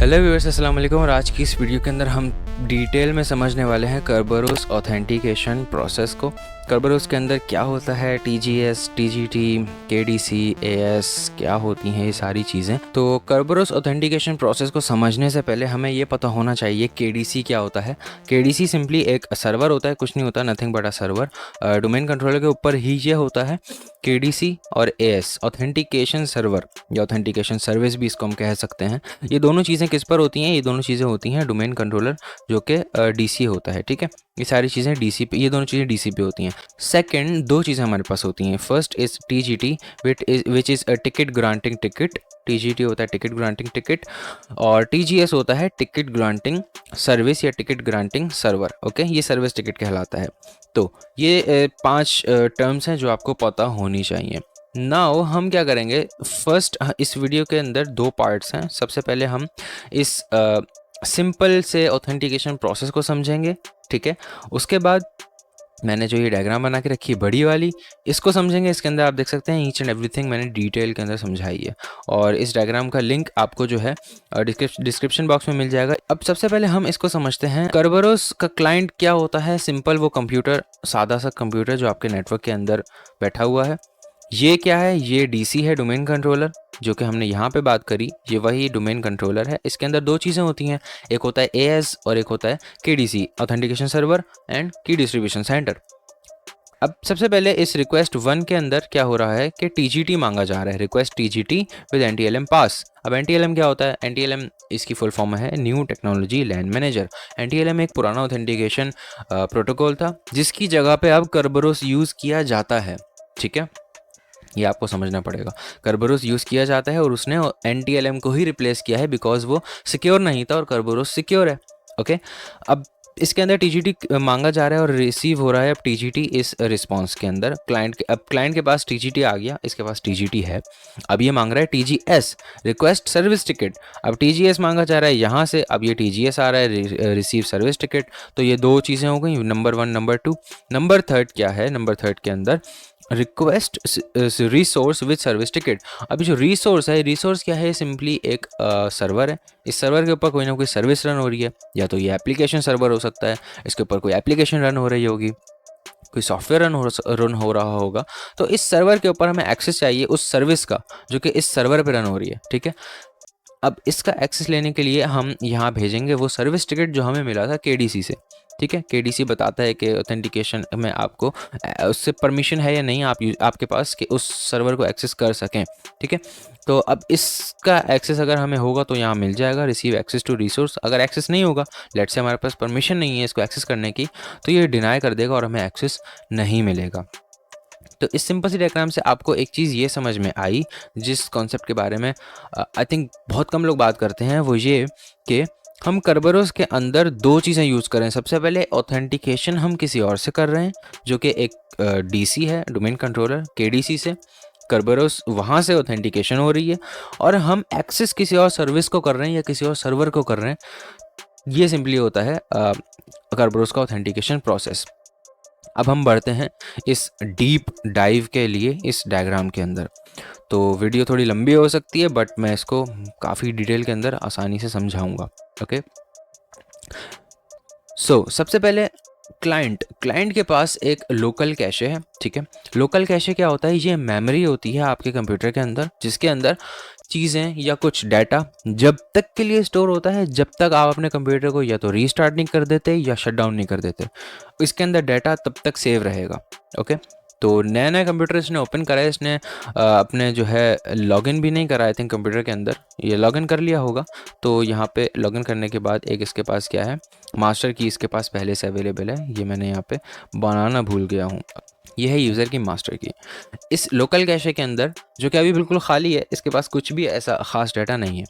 Hello viewers, अस्सलाम वालेकुम। और आज की इस वीडियो के अंदर हम डिटेल में समझने वाले हैं करबरोस ऑथेंटिकेशन प्रोसेस को। करबरोस के अंदर क्या होता है, टीजीएस, टीजीटी, केडीसी, एएस क्या होती हैं ये सारी चीज़ें। तो करबरोस ऑथेंटिकेशन प्रोसेस को समझने से पहले हमें ये पता होना चाहिए केडीसी क्या होता है। केडीसी सिंपली एक सर्वर होता है, कुछ नहीं होता, nothing but a server. Domain controller के ऊपर ही ये होता है केडीसी और एएस, ऑथेंटिकेशन सर्वर या ऑथेंटिकेशन सर्विस भी इसको हम कह सकते हैं। ये दोनों चीज़ें किस पर होती हैं? ये दोनों चीज़ें होती हैं डोमेन कंट्रोलर जो कि डीसी होता है, ठीक है। ये सारी चीज़ें डीसी पे, ये दोनों चीज़ें डीसी पे होती हैं। सेकंड, दो चीज़ें हमारे पास होती हैं। First is TGT which is a ticket granting ticket. TGT होता है टिकट ग्रांटिंग टिकट और टीजीएस होता है टिकट ग्रांटिंग सर्विस या टिकट ग्रांटिंग सर्वर। ओके, ये सर्विस टिकट कहलाता है। तो ये 5 टर्म्स हैं जो आपको पता होनी चाहिए। नाउ हम क्या करेंगे, फर्स्ट इस वीडियो के अंदर 2 पार्ट्स हैं। सबसे पहले हम इस सिंपल से ऑथेंटिकेशन प्रोसेस को समझेंगे, ठीक है। उसके बाद मैंने जो ये डायग्राम बना के रखी है बड़ी वाली, इसको समझेंगे। इसके अंदर आप देख सकते हैं ईच एंड एवरीथिंग मैंने डिटेल के अंदर समझाई है और इस डायग्राम का लिंक आपको जो है डिस्क्रिप्शन बॉक्स में मिल जाएगा। अब सबसे पहले हम इसको समझते हैं। करबरोस का क्लाइंट क्या होता है? सिंपल वो कंप्यूटर, सादा सा कंप्यूटर जो आपके नेटवर्क के अंदर बैठा हुआ है। ये क्या है? ये डीसी है, डोमेन कंट्रोलर, जो कि हमने यहाँ पे बात करी, ये वही डोमेन कंट्रोलर है। इसके अंदर 2 चीज़ें होती हैं, एक होता है एएस और एक होता है केडीसी, ऑथेंटिकेशन सर्वर एंड की डिस्ट्रीब्यूशन सेंटर। अब सबसे पहले इस रिक्वेस्ट 1 के अंदर क्या हो रहा है कि टीजीटी मांगा जा रहा है, रिक्वेस्ट टीजीटी विद एनटीएलएम पास। अब एनटीएलएम क्या होता है? एनटीएलएम इसकी फुल फॉर्म है न्यू टेक्नोलॉजी लैन मैनेजर। एनटीएलएम एक पुराना ऑथेंटिकेशन प्रोटोकॉल था जिसकी जगह पे अब करबरोस यूज़ किया जाता है, ठीक है। ये आपको समझना पड़ेगा। करबरोस यूज़ किया जाता है और उसने एनटीएलएम को ही रिप्लेस किया है बिकॉज वो सिक्योर नहीं था और करबरोस सिक्योर है। ओके, अब इसके अंदर टीजीटी मांगा जा रहा है और रिसीव हो रहा है अब टीजीटी इस रिस्पांस के अंदर। अब क्लाइंट के पास टीजीटी आ गया, इसके पास टीजीटी है। अब ये मांग रहा है टीजीएस, रिक्वेस्ट सर्विस टिकट। अब टीजीएस मांगा जा रहा है यहाँ से, अब ये टीजीएस आ रहा है रिसीव सर्विस टिकट। तो ये 2 चीज़ें हो गई, नंबर 1, नंबर 2। नंबर 3 क्या है? नंबर 3 के अंदर request resource with service ticket. अभी जो रिसोर्स है, रिसोर्स क्या है? सिंपली एक सर्वर है। इस सर्वर के ऊपर कोई ना कोई सर्विस रन हो रही है, या तो ये एप्लीकेशन सर्वर हो सकता है, इसके ऊपर कोई एप्लीकेशन रन हो रही होगी, कोई सॉफ्टवेयर रन हो रहा होगा। तो इस सर्वर के ऊपर हमें एक्सेस चाहिए उस सर्विस का जो कि इस सर्वर पे रन हो रही है, ठीक है। अब इसका एक्सेस लेने के लिए हम यहाँ भेजेंगे वो सर्विस टिकट जो हमें मिला था केडीसी से, ठीक है। केडीसी बताता है कि ऑथेंटिकेशन में आपको उससे परमिशन है या नहीं आपके पास कि उस सर्वर को एक्सेस कर सकें, ठीक है। तो अब इसका एक्सेस अगर हमें होगा तो यहाँ मिल जाएगा रिसीव एक्सेस टू रिसोर्स। अगर एक्सेस नहीं होगा, लेट्स से हमारे पास परमिशन नहीं है इसको एक्सेस करने की, तो ये डिनाई कर देगा और हमें एक्सेस नहीं मिलेगा। तो इस सिंपल सी डायग्राम से आपको एक चीज़ ये समझ में आई, जिस कॉन्सेप्ट के बारे में आई थिंक बहुत कम लोग बात करते हैं, वो ये कि हम करबरोस के अंदर 2 चीज़ें यूज़ कर रहे हैं। सबसे पहले ऑथेंटिकेशन हम किसी और से कर रहे हैं जो कि एक डीसी है, डोमेन कंट्रोलर, केडीसी से। करबरोस वहाँ से ऑथेंटिकेशन हो रही है और हम एक्सेस किसी और सर्विस को कर रहे हैं या किसी और सर्वर को कर रहे हैं। ये सिंपली होता है करबरोस का ऑथेंटिकेशन प्रोसेस। अब हम बढ़ते हैं इस डीप डाइव के लिए इस डायग्राम के अंदर। तो वीडियो थोड़ी लंबी हो सकती है बट मैं इसको काफ़ी डिटेल के अंदर आसानी से समझाऊंगा। ओके, सबसे पहले क्लाइंट के पास एक लोकल कैशे है, ठीक है। लोकल कैशे क्या होता है? ये मेमोरी होती है आपके कंप्यूटर के अंदर जिसके अंदर चीज़ें या कुछ डाटा जब तक के लिए स्टोर होता है जब तक आप अपने कंप्यूटर को या तो रीस्टार्ट नहीं कर देते या शट डाउन नहीं कर देते। इसके अंदर डाटा तब तक सेव रहेगा। ओके, तो नया नया कंप्यूटर इसने ओपन करा है, इसने अपने जो है लॉगिन भी नहीं करा, आई थिंक कंप्यूटर के अंदर ये लॉगिन कर लिया होगा। तो यहाँ पे लॉगिन करने के बाद एक इसके पास क्या है, मास्टर की इसके पास पहले से अवेलेबल है। ये मैंने यहाँ पे बनाना भूल गया हूँ। ये है यूज़र की मास्टर की। इस लोकल कैशे के अंदर जो कि अभी बिल्कुल खाली है, इसके पास कुछ भी ऐसा ख़ास डाटा नहीं है।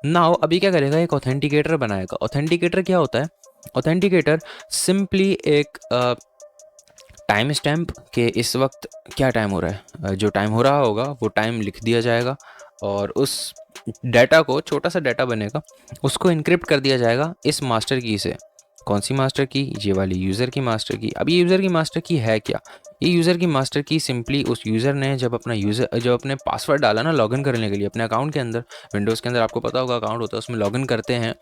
नाउ अभी क्या करेगा, एक ऑथेंटिकेटर बनाएगा। ऑथेंटिकेटर क्या होता है? ऑथेंटिकेटर सिंपली एक टाइम स्टैम्प के इस वक्त क्या टाइम हो रहा है, जो टाइम हो रहा होगा वो टाइम लिख दिया जाएगा और उस डाटा को, छोटा सा डाटा बनेगा, उसको इनक्रिप्ट कर दिया जाएगा इस मास्टर की से। कौन सी मास्टर की? ये वाली यूज़र की मास्टर की। अब ये यूज़र की मास्टर की है क्या? ये यूज़र की मास्टर की सिंपली उस यूज़र ने जब अपने पासवर्ड डाला ना लॉगिन करने के लिए अपने अकाउंट के अंदर, विंडोज़ के अंदर आपको पता होगा अकाउंट होता है, उसमें लॉगिन करते हैं,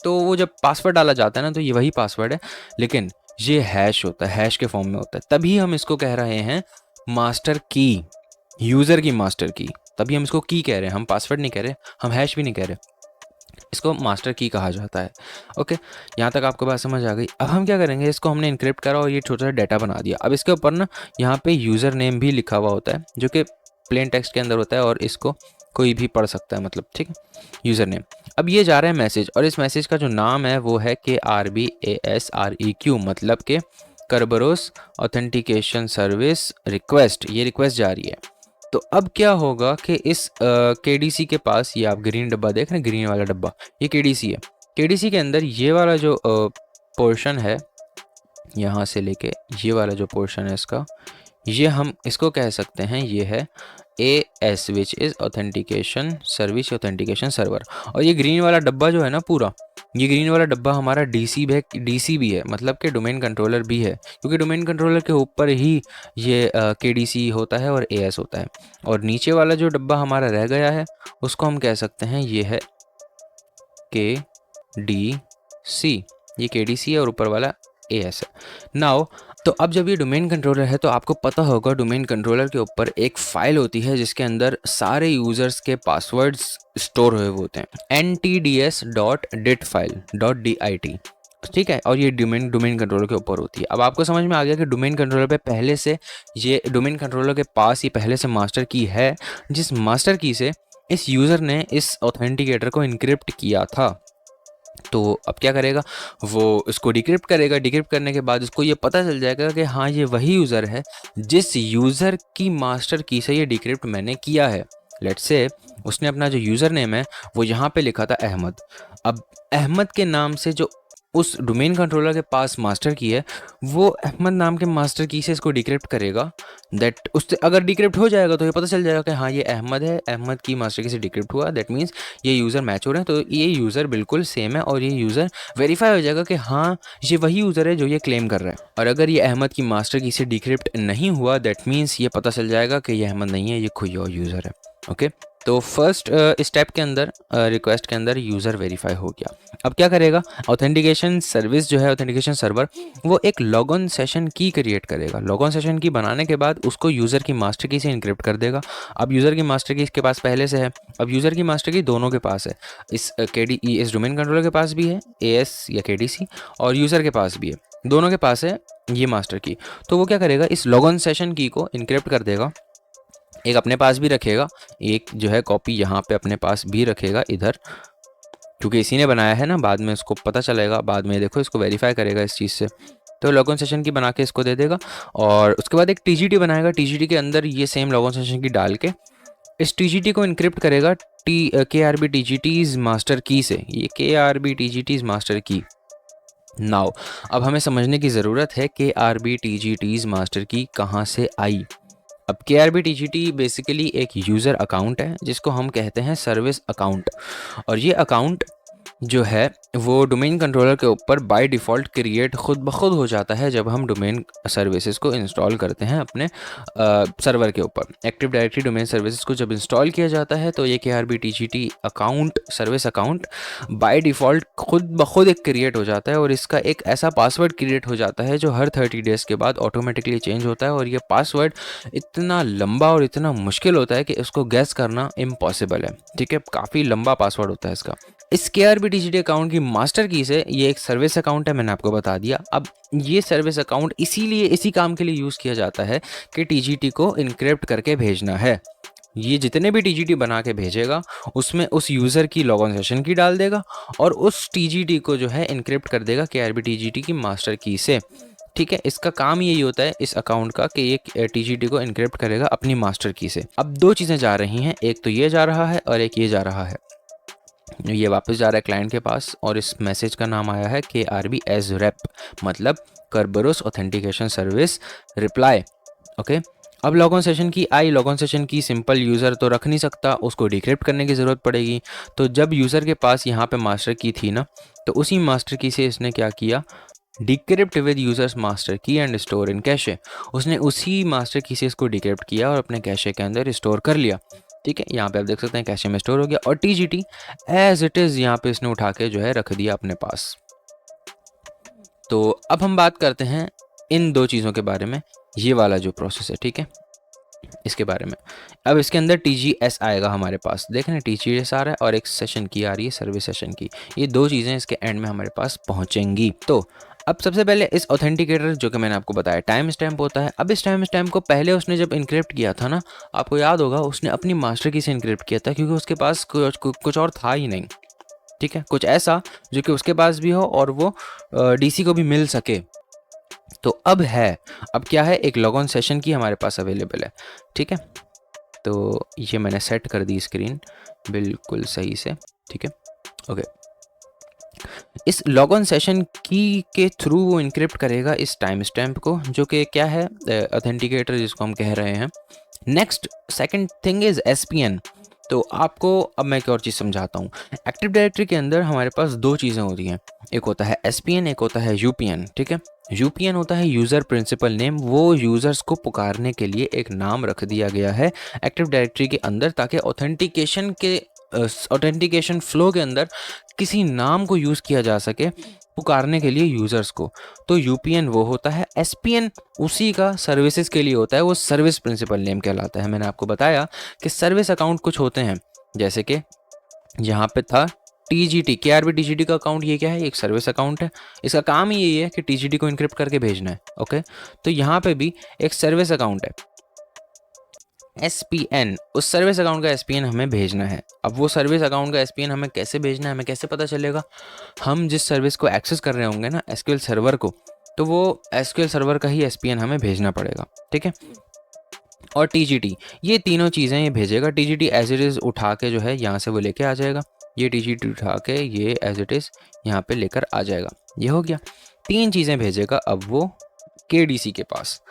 तो वो जब पासवर्ड डाला जाता है ना, तो ये वही पासवर्ड है, लेकिन ये हैश होता है, हैश के फॉर्म में होता है। तभी हम इसको कह रहे हैं मास्टर की, यूज़र की मास्टर की। तभी हम इसको की कह रहे हैं, हम पासवर्ड नहीं कह रहे, हम हैश भी नहीं कह रहे, इसको मास्टर की कहा जाता है। ओके, यहाँ तक आपको बात समझ आ गई। अब हम क्या करेंगे, इसको हमने इनक्रिप्ट करा और ये छोटा सा डाटा बना दिया। अब इसके ऊपर ना यहाँ पे यूज़र नेम भी लिखा हुआ होता है, जो कि प्लेन टेक्स्ट के अंदर होता है और इसको कोई भी पढ़ सकता है, मतलब ठीक है, यूज़र नेम। अब ये जा रहा है मैसेज, और इस मैसेज का जो नाम है वो है KRBASREQ, मतलब के करबरोस ऑथेंटिकेशन सर्विस रिक्वेस्ट। ये रिक्वेस्ट जा रही है। तो अब क्या होगा कि इस KDC के पास, ये आप ग्रीन डब्बा देख रहे हैं, ग्रीन वाला डब्बा, ये KDC है। KDC के अंदर ये वाला जो पोर्शन है, यहाँ से लेके ये वाला जो पोर्शन है इसका, ये हम इसको कह सकते हैं, ये है AS which is authentication service, authentication server. और ये ग्रीन वाला डब्बा जो है ना पूरा, ये ग्रीन वाला डब्बा हमारा DC भी है, मतलब कि डोमेन कंट्रोलर भी है, क्योंकि डोमेन कंट्रोलर के ऊपर ही ये KDC होता है और AS होता है। और नीचे वाला जो डब्बा हमारा रह गया है उसको हम कह सकते हैं ये है KDC, ये KDC है और ऊपर वाला AS है। नाउ तो अब जब ये डोमेन कंट्रोलर है तो आपको पता होगा डोमेन कंट्रोलर के ऊपर एक फ़ाइल होती है जिसके अंदर सारे यूज़र्स के पासवर्ड्स स्टोर हुए होते हैं, ntds.dit फाइल .dit, ठीक है। और ये डोमेन कंट्रोलर के ऊपर होती है। अब आपको समझ में आ गया कि डोमेन कंट्रोलर पे पहले से, ये डोमेन कंट्रोलर के पास ये पहले से मास्टर की है, जिस मास्टर की से इस यूज़र ने इस ऑथेंटिकेटर को इनक्रिप्ट किया था। तो अब क्या करेगा, वो इसको डिक्रिप्ट करेगा। डिक्रिप्ट करने के बाद उसको ये पता चल जाएगा कि हाँ ये वही यूज़र है जिस यूज़र की मास्टर की से ये डिक्रिप्ट मैंने किया है। लेट्स से उसने अपना जो यूज़र नेम है वो यहाँ पे लिखा था अहमद। अब अहमद के नाम से जो उस डोमेन कंट्रोलर के पास मास्टर की है, वो अहमद नाम के मास्टर की से इसको डिक्रिप्ट करेगा। दैट उससे अगर डिक्रिप्ट हो जाएगा तो ये पता चल जाएगा कि हाँ ये अहमद है, अहमद की मास्टर की से डिक्रिप्ट हुआ, दैट मीन्स ये यूज़र मैच हो रहे हैं, तो ये यूज़र बिल्कुल सेम है और ये यूज़र वेरीफाई हो जाएगा कि हाँ ये वही यूज़र है जो ये क्लेम कर रहा है। और अगर ये अहमद की मास्टर की से डिक्रिप्ट नहीं हुआ, दैट मीन्स ये पता चल जाएगा कि ये अहमद नहीं है, ये कोई और यूज़र है। ओके, तो फर्स्ट स्टेप के अंदर रिक्वेस्ट के अंदर यूज़र वेरीफाई हो गया। अब क्या करेगा, ऑथेंटिकेशन सर्विस जो है, ऑथेंटिकेशन सर्वर, वो एक लॉगऑन सेशन की क्रिएट करेगा। लॉगऑन सेशन की बनाने के बाद उसको यूज़र की मास्टर की से इनक्रिप्ट कर देगा। अब यूज़र की मास्टर की इसके पास पहले से है, अब यूज़र की मास्टर की दोनों के पास है, इस डोमेन कंट्रोलर के पास भी है AS या KDC, और यूज़र के पास भी है, दोनों के पास है ये मास्टर की। तो वो क्या करेगा, इस लॉगऑन सेशन की को इनक्रिप्ट कर देगा, एक अपने पास भी रखेगा, एक जो है कॉपी यहाँ पे अपने पास भी रखेगा इधर, क्योंकि इसी ने बनाया है ना, बाद में इसको पता चलेगा, बाद में देखो इसको वेरीफाई करेगा इस चीज़ से। तो लॉगऑन सेशन की बना के इसको दे देगा और उसके बाद एक TGT बनाएगा। TGT के अंदर ये सेम लॉगऑन सेशन की डाल के इस TGT को इनक्रिप्ट करेगा KRB TGT's मास्टर की से, ये KRB TGT's मास्टर की। नाउ अब हमें समझने की ज़रूरत है KRB TGT's मास्टर की कहाँ से आई। अब KRB TGT बेसिकली एक यूज़र अकाउंट है जिसको हम कहते हैं सर्विस अकाउंट, और ये अकाउंट जो है वो डोमेन कंट्रोलर के ऊपर बाय डिफ़ॉल्ट क्रिएट खुद ब खुद हो जाता है जब हम डोमेन सर्विसेज को इंस्टॉल करते हैं अपने सर्वर के ऊपर। एक्टिव डायरेक्टरी डोमेन सर्विसेज को जब इंस्टॉल किया जाता है तो ये KRB TGT account, service account, by default खुद ब खुद एक क्रिएट हो जाता है और इसका एक ऐसा पासवर्ड क्रिएट हो जाता है जो हर 30 डेज़ के बाद ऑटोमेटिकली चेंज होता है। और ये पासवर्ड इतना लंबा और इतना मुश्किल होता है कि इसको गैस करना इम्पॉसिबल है, ठीक है, काफ़ी लंबा पासवर्ड होता है इसका। इस KRB TGT अकाउंट की मास्टर की से, ये एक सर्विस अकाउंट है, मैंने आपको बता दिया। अब ये सर्विस अकाउंट इसीलिए इसी काम के लिए यूज़ किया जाता है कि TGT को इनक्रिप्ट करके भेजना है। ये जितने भी TGT बना के भेजेगा उसमें उस यूज़र की लॉगऑन सेशन की डाल देगा और उस TGT को जो है इनक्रिप्ट कर देगा KRB TGT की मास्टर की से, ठीक है। इसका काम यही होता है इस अकाउंट का कि ये TGT को इनक्रिप्ट करेगा अपनी मास्टर की से। अब दो चीज़ें जा रही हैं, एक तो ये जा रहा है और एक ये जा रहा है। ये वापस जा रहा है क्लाइंट के पास और इस मैसेज का नाम आया है KRB एज रेप, मतलब करबरोस ऑथेंटिकेशन सर्विस रिप्लाई। ओके, अब लॉगऑन सेशन की आई। लॉगऑन सेशन की सिंपल यूज़र तो रख नहीं सकता, उसको डिक्रिप्ट करने की ज़रूरत पड़ेगी। तो जब यूज़र के पास यहाँ पे मास्टर की थी ना, तो उसी मास्टर की से इसने क्या किया, डिक्रिप्ट विद यूजर्स मास्टर की एंड स्टोर इन कैशे। उसने उसी मास्टर की से इसको डिक्रिप्ट किया और अपने कैशे के अंदर स्टोर कर लिया। ठीक है, यहाँ पे आप देख सकते हैं कैशे में स्टोर हो गया। और टीजीटी एज इट इज़ यहाँ पे इसने उठा के जो है रख दिया अपने पास। तो अब हम बात करते हैं इन दो चीज़ों के बारे में, ये वाला जो प्रोसेस है, ठीक है, इसके बारे में। अब इसके अंदर TGS आएगा हमारे पास, देख रहे हैं TGS आ रहा है और एक सेशन की आ रही है, सर्विस सेशन की। ये दो चीज़ें इसके एंड में हमारे पास पहुंचेंगी। तो अब सबसे पहले इस ऑथेंटिकेटर जो कि मैंने आपको बताया टाइम स्टैम्प होता है। अब इस टाइम स्टैम्प को पहले उसने जब इनक्रिप्ट किया था ना, आपको याद होगा उसने अपनी मास्टर की से इनक्रिप्ट किया था, क्योंकि उसके पास कुछ और था ही नहीं। ठीक है, कुछ ऐसा जो कि उसके पास भी हो और वो DC को भी मिल सके। तो अब क्या है, एक लॉग ऑन सेशन की हमारे पास अवेलेबल है। ठीक है, तो ये मैंने सेट कर दी स्क्रीन बिल्कुल सही से। ठीक है, ओके। इस लॉग ऑन सेशन की के थ्रू वो इनक्रिप्ट करेगा इस टाइम स्टैम्प को, जो कि क्या है, ऑथेंटिकेटर जिसको हम कह रहे हैं। Next second thing is SPN। तो आपको अब मैं एक और चीज़ समझाता हूँ। एक्टिव डायरेक्टरी के अंदर हमारे पास दो चीज़ें होती हैं, एक होता है SPN, एक होता है UPN। ठीक है, UPN होता है यूज़र प्रिंसिपल नेम, वो यूज़र्स को पुकारने के लिए एक नाम रख दिया गया है एक्टिव डायरेक्टरी के अंदर, ताकि ऑथेंटिकेशन फ्लो के अंदर किसी नाम को यूज़ किया जा सके पुकारने के लिए यूज़र्स को। तो UPN वो होता है, SPN उसी का सर्विसेज के लिए होता है, वो सर्विस प्रिंसिपल नेम कहलाता है। मैंने आपको बताया कि सर्विस अकाउंट कुछ होते हैं, जैसे कि यहाँ पे था TGT, KRB TGT का अकाउंट, ये क्या है, एक सर्विस अकाउंट है। इसका काम ही यही है कि TGT को इनक्रिप्ट करके भेजना है। ओके, तो यहाँ पे भी एक सर्विस अकाउंट है SPN, उस सर्विस अकाउंट का SPN हमें भेजना है। अब वो सर्विस अकाउंट का SPN हमें कैसे भेजना है, हमें कैसे पता चलेगा? हम जिस सर्विस को एक्सेस कर रहे होंगे ना, SQL सर्वर को, तो वो SQL सर्वर का ही SPN हमें भेजना पड़ेगा। ठीक है, और TGT, ये तीनों चीज़ें ये भेजेगा। TGT एज इट इज़ उठा के जो है यहाँ से वो लेके आ जाएगा, ये TGT उठा के ये एज इट इज़ यहाँ पे लेकर आ जाएगा। ये हो गया, तीन चीज़ें भेजेगा अब वो KDC के पास।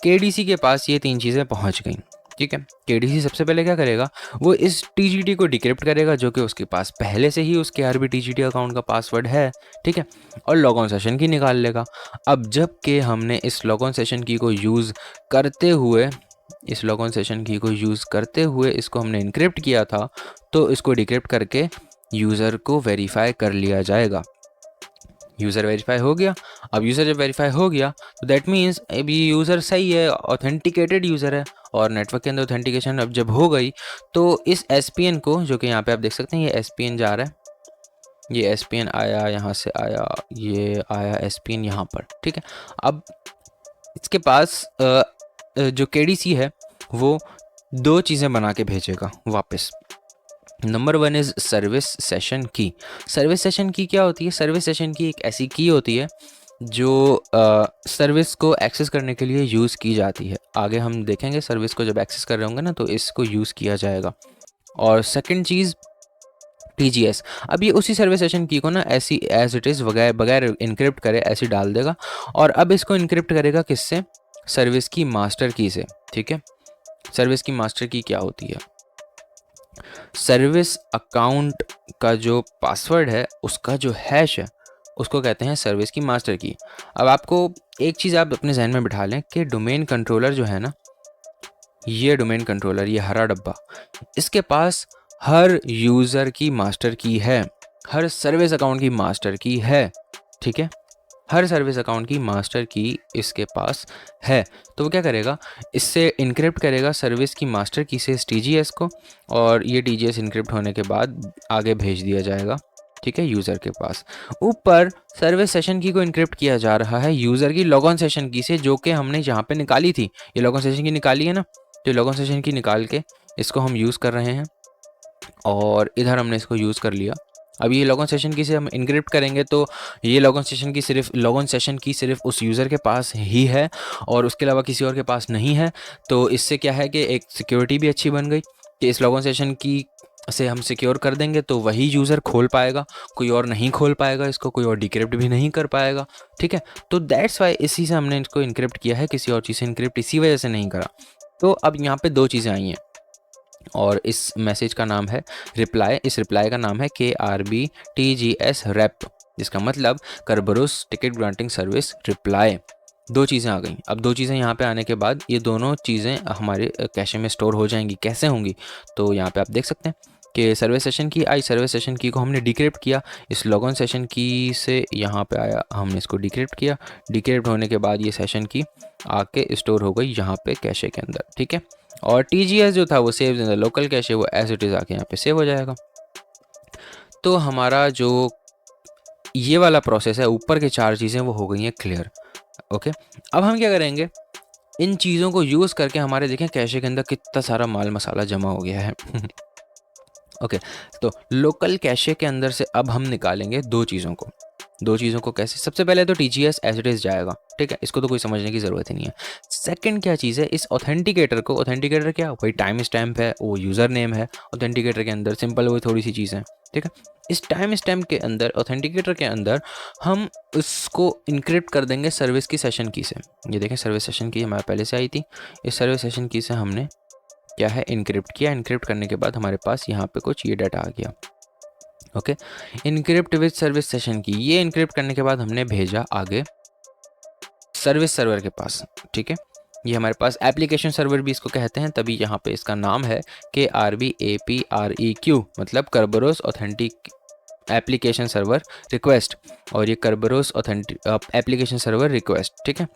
KDC के पास ये तीन चीज़ें पहुँच गई। ठीक है, KDC सबसे पहले क्या करेगा, वो इस TGT को डिक्रिप्ट करेगा, जो कि उसके पास पहले से ही उस KRB TGT अकाउंट का पासवर्ड है। ठीक है, और लॉग ऑन सेशन की निकाल लेगा। अब जब कि हमने इस लॉग ऑन सेशन की को यूज़ करते हुए इसको हमने इनक्रिप्ट किया था, तो इसको डिक्रिप्ट करके यूज़र को वेरीफाई कर लिया जाएगा। यूज़र वेरीफाई हो गया। अब यूज़र जब वेरीफाई हो गया तो दैट मीन्स अब ये यूज़र सही है, ऑथेंटिकेटेड यूज़र है। और नेटवर्क के अंदर ऑथेंटिकेशन अब जब हो गई, तो इस SPN को, जो कि यहाँ पे आप देख सकते हैं ये SPN जा रहा है, ये SPN आया, यहाँ से आया, ये आया SPN यहाँ पर। ठीक है, अब इसके पास जो KDC है वो दो चीज़ें बना के भेजेगा वापस। नंबर 1 इज़ सर्विस सेशन की। सर्विस सेशन की क्या होती है? सर्विस सेशन की एक ऐसी की होती है जो सर्विस को एक्सेस करने के लिए यूज़ की जाती है। आगे हम देखेंगे सर्विस को जब एक्सेस कर रहे होंगे ना, तो इसको यूज़ किया जाएगा। और सेकंड चीज़ TGS। अब ये उसी सर्विस सेशन की को ना ऐसी एज इट इज़ बगैर इनक्रिप्ट करे ऐसी डाल देगा, और अब इसको इनक्रिप्ट करेगा किससे? सर्विस की मास्टर की से। ठीक है, सर्विस की मास्टर की क्या होती है? सर्विस अकाउंट का जो पासवर्ड है, उसका जो हैश है, उसको कहते हैं सर्विस की मास्टर की। अब आपको एक चीज़ आप अपने जहन में बिठा लें कि डोमेन कंट्रोलर जो है ना, ये डोमेन कंट्रोलर, ये हरा डब्बा, इसके पास हर यूज़र की मास्टर की है, हर सर्विस अकाउंट की मास्टर की है। ठीक है, हर सर्विस अकाउंट की मास्टर की इसके पास है। तो वो क्या करेगा, इससे इनक्रिप्ट करेगा सर्विस की मास्टर की से इस TGS को, और ये TGS इनक्रिप्ट होने के बाद आगे भेज दिया जाएगा। ठीक है, यूज़र के पास। ऊपर सर्विस सेशन की को इनक्रिप्ट किया जा रहा है यूज़र की लॉग ऑन सेशन की से, जो कि हमने यहाँ पे निकाली थी। ये लॉग ऑन सेशन की निकाली है ना, तो लॉग ऑन सेशन की निकाल के इसको हम यूज़ कर रहे हैं, और इधर हमने इसको यूज़ कर लिया। अब ये लॉग ऑन सेशन की से हम इनक्रिप्ट करेंगे, तो ये लॉग ऑन सेशन की सिर्फ उस यूज़र के पास ही है और उसके अलावा किसी और के पास नहीं है। तो इससे क्या है कि एक सिक्योरिटी भी अच्छी बन गई कि इस लॉग ऑन सेशन की से हम सिक्योर कर देंगे तो वही यूज़र खोल पाएगा, कोई और नहीं खोल पाएगा इसको, कोई और डिक्रिप्ट भी नहीं कर पाएगा। ठीक है, तो दैट्स वाई इसी से हमने इसको इनक्रिप्ट किया है, किसी और चीज़ से इनक्रिप्ट इसी वजह से नहीं करा। तो अब यहाँ पे दो चीज़ें आई हैं, और इस मैसेज का नाम है रिप्लाई, इस रिप्लाई का नाम है KRB TGS रेप। जिसका मतलब करबरोस टिकट ग्रांटिंग सर्विस रिप्लाई। दो चीज़ें आ गई। अब दो चीज़ें यहाँ पे आने के बाद ये दोनों चीज़ें हमारे कैशे में स्टोर हो जाएंगी। कैसे होंगी? तो यहाँ पे आप देख सकते हैं कि सर्विस सेशन की आई, सर्विस सेशन की को हमने डिक्रिप्ट किया, इस लॉगिन सेशन की से यहाँ पे आया, हमने इसको डिक्रिप्ट किया। डिक्रिप्ट होने के बाद ये सेशन की आके स्टोर हो गई यहाँ पे कैशे के अंदर, ठीक है। और TGS जो था वो save in the local cache, वो एज इट इज़ आके यहाँ पे सेव हो जाएगा। तो हमारा जो ये वाला प्रोसेस है, ऊपर के चार चीज़ें वो हो गई हैं क्लियर। ओके, अब हम क्या करेंगे, इन चीज़ों को यूज़ करके हमारे देखें कैशे के अंदर कितना सारा माल मसाला जमा हो गया है। ओके, तो लोकल कैशे के अंदर से अब हम निकालेंगे दो चीज़ों को। दो चीज़ों को कैसे? सबसे पहले तो TGS एज इट इज़ जाएगा, ठीक है, इसको तो कोई समझने की ज़रूरत ही नहीं है। सेकंड क्या चीज़ है, इस ऑथेंटिकेटर को, ऑथेंटिकेटर क्या, वही टाइम स्टैम्प है, वो यूज़र नेम है ऑथेंटिकेटर के अंदर, सिंपल वही थोड़ी सी चीज़ है, ठीक है। इस टाइम स्टैम्प के अंदर, ऑथेंटिकेटर के अंदर हम उसको इनक्रिप्ट कर देंगे सर्विस की सेशन की से। ये देखें सर्विस सेशन की हमारे पहले से आई थी, इस सर्विस सेशन की से हमने क्या है इनक्रिप्ट किया। इनक्रिप्ट करने के बाद हमारे पास यहाँ पे कुछ ये डाटा आ गया। Okay, encrypt with service session की, ये इनक्रिप्ट करने के बाद हमने भेजा आगे सर्विस सर्वर के पास, ठीक है। ये हमारे पास एप्लीकेशन सर्वर भी इसको कहते हैं, तभी यहाँ पे इसका नाम है KRBAPREQ, मतलब करबरोस ऑथेंटिक एप्लीकेशन सर्वर रिक्वेस्ट, और ये करबरोस ऑथेंटिक एप्लीकेशन सर्वर रिक्वेस्ट, ठीक है।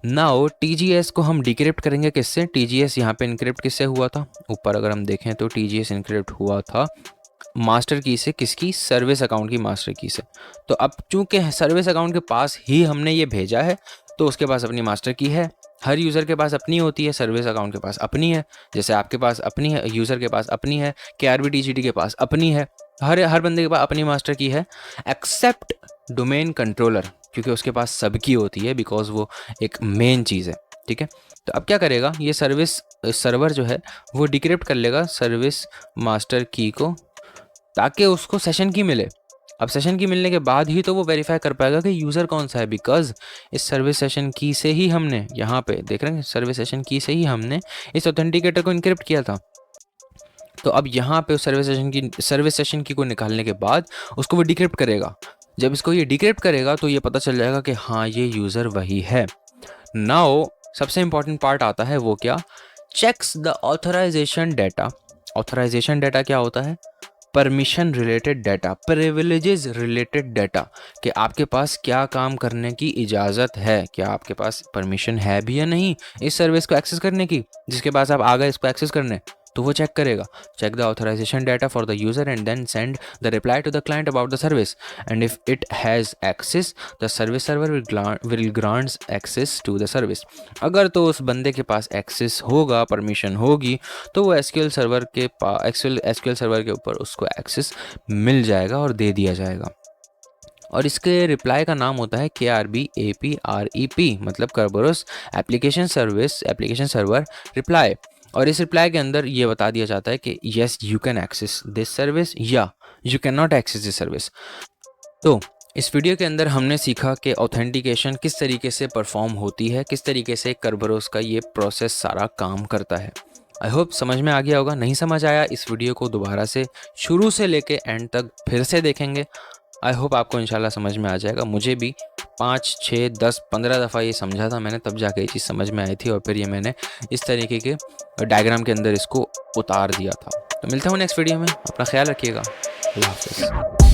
नाउ TGS को हम डिक्रिप्ट करेंगे किससे? TGS यहाँ पे इनक्रिप्ट किससे हुआ था? ऊपर अगर हम देखें तो TGS इनक्रिप्ट हुआ था मास्टर की से, किसकी? सर्विस अकाउंट की मास्टर की से। तो अब चूंकि सर्विस अकाउंट के पास ही हमने ये भेजा है, तो उसके पास अपनी मास्टर की है। हर यूज़र के पास अपनी होती है, सर्विस अकाउंट के पास अपनी है, जैसे आपके पास अपनी है, यूज़र के पास अपनी है, KRBTGT के पास अपनी है, हर बंदे के पास अपनी मास्टर की है, एक्सेप्ट डोमेन कंट्रोलर, क्योंकि उसके पास सबकी होती है, बिकॉज वो एक मेन चीज़ है, ठीक है। तो अब क्या करेगा, ये सर्विस सर्वर जो है वो डिक्रिप्ट कर लेगा सर्विस मास्टर की को, ताकि उसको सेशन की मिले। अब सेशन की मिलने के बाद ही तो वो वेरीफाई कर पाएगा कि यूज़र कौन सा है, बिकॉज इस सर्विस सेशन की से ही हमने, यहाँ पे देख रहे हैं, सर्विस सेशन की से ही हमने इस ऑथेंटिकेटर को इनक्रिप्ट किया था। तो अब यहाँ पे सर्विस सेशन की को निकालने के बाद उसको वो डिक्रिप्ट करेगा। जब इसको ये डिक्रिप्ट करेगा तो ये पता चल जाएगा कि हाँ ये यूज़र वही है। नाउ सबसे इंपॉर्टेंट पार्ट आता है, वो क्या? Checks the authorisation data. Authorisation data क्या होता है? Permission related data, privileges related data, कि आपके पास क्या काम करने की इजाज़त है, क्या आपके पास परमिशन है भी या नहीं इस सर्विस को एक्सेस करने की, जिसके पास आप आ गए इसको एक्सेस करने, तो वो चेक करेगा। Check the authorisation data for the user and then send the reply to the client about the service, and if it has access the service server will grants access to the service. अगर तो उस बंदे के पास access होगा, permission होगी, तो वो SQL server के ऊपर उसको एक्सेस मिल जाएगा और दे दिया जाएगा। और इसके रिप्लाई का नाम होता है KRBAPREP, मतलब करबरोस एप्लीकेशन सर्वर रिप्लाई। और इस रिप्लाई के अंदर ये बता दिया जाता है कि yes you can access this service या you can not access this service. तो इस वीडियो के अंदर हमने सीखा कि ऑथेंटिकेशन किस तरीके से परफॉर्म होती है, किस तरीके से करबरोस का ये प्रोसेस सारा काम करता है। आई होप समझ में आ गया होगा। नहीं समझ आया, इस वीडियो को दोबारा से शुरू से लेके एंड तक फिर से देखेंगे। आई होप आपको इंशाल्लाह समझ में आ जाएगा। मुझे भी 5, 6, 10, 15 दफ़ा ये समझा था मैंने, तब जाके ये चीज़ समझ में आई थी, और फिर ये मैंने इस तरीके के डायग्राम के अंदर इसको उतार दिया था। तो मिलता हूँ नेक्स्ट वीडियो में, अपना ख्याल रखिएगा। अल्लाह हाफ़िज़।